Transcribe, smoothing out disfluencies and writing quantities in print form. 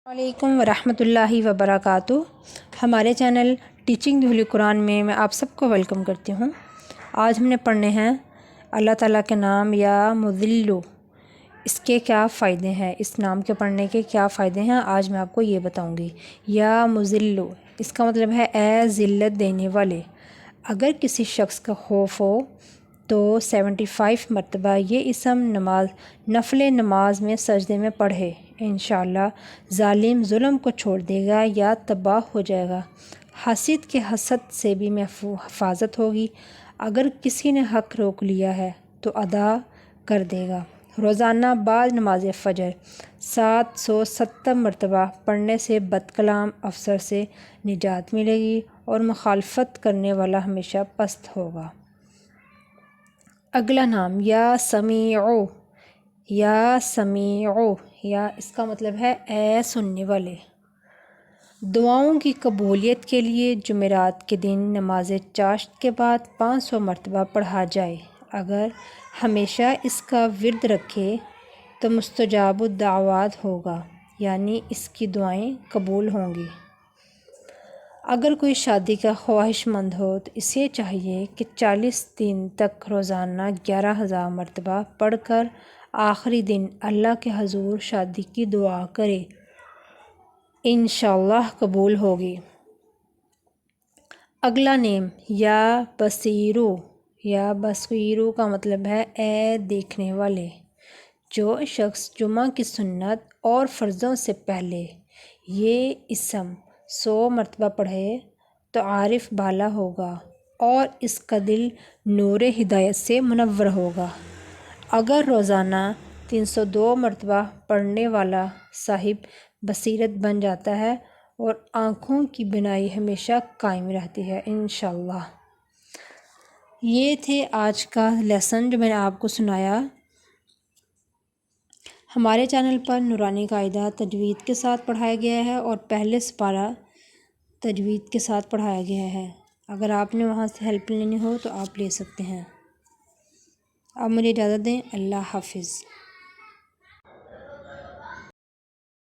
علیکم ورحمۃ اللہ وبرکاتہ۔ ہمارے چینل ٹیچنگ دھول قرآن میں آپ سب کو ویلکم کرتی ہوں۔ آج ہم نے پڑھنے ہیں اللہ تعالیٰ کے نام یا مذلو، اس کے کیا فائدے ہیں، اس نام کے پڑھنے کے کیا فائدے ہیں، آج میں آپ کو یہ بتاؤں گی۔ یا مذلو اس کا مطلب ہے اے ذلت دینے والے۔ اگر کسی شخص کا خوف ہو تو 75 مرتبہ یہ اسم نفل نماز میں سجدے میں پڑھے، انشاءاللہ ظالم ظلم کو چھوڑ دے گا یا تباہ ہو جائے گا۔ حاسد کے حسد سے بھی حفاظت ہوگی۔ اگر کسی نے حق روک لیا ہے تو ادا کر دے گا۔ روزانہ بعد نماز فجر 770 مرتبہ پڑھنے سے بد کلام افسر سے نجات ملے گی اور مخالفت کرنے والا ہمیشہ پست ہوگا۔ اگلا نام یا سمیعو، یا سمیعو یا اس کا مطلب ہے اے سننے والے۔ دعاؤں کی قبولیت کے لیے جمعرات کے دن نماز چاشت کے بعد 500 مرتبہ پڑھا جائے۔ اگر ہمیشہ اس کا ورد رکھے تو مستجاب الدعوات ہوگا، یعنی اس کی دعائیں قبول ہوں گی۔ اگر کوئی شادی کا خواہش مند ہو تو اسے چاہیے کہ 40 دن تک روزانہ 11,000 مرتبہ پڑھ کر آخری دن اللہ کے حضور شادی کی دعا کرے، انشاءاللہ قبول ہوگی۔ اگلا نیم یا بصیرو، یا بصیرو کا مطلب ہے اے دیکھنے والے۔ جو شخص جمعہ کی سنت اور فرضوں سے پہلے یہ اسم 100 مرتبہ پڑھے تو عارف بالا ہوگا اور اس کا دل نور ہدایت سے منور ہوگا۔ اگر روزانہ 302 مرتبہ پڑھنے والا صاحب بصیرت بن جاتا ہے اور آنکھوں کی بینائی ہمیشہ قائم رہتی ہے، انشاءاللہ۔ یہ تھے آج کا لیسن جو میں نے آپ کو سنایا۔ ہمارے چینل پر نورانی قاعدہ تجوید کے ساتھ پڑھایا گیا ہے اور پہلے سپارہ تجوید کے ساتھ پڑھایا گیا ہے۔ اگر آپ نے وہاں سے ہیلپ لینی ہو تو آپ لے سکتے ہیں۔ اب مجھے اجازت دیں، اللہ حافظ۔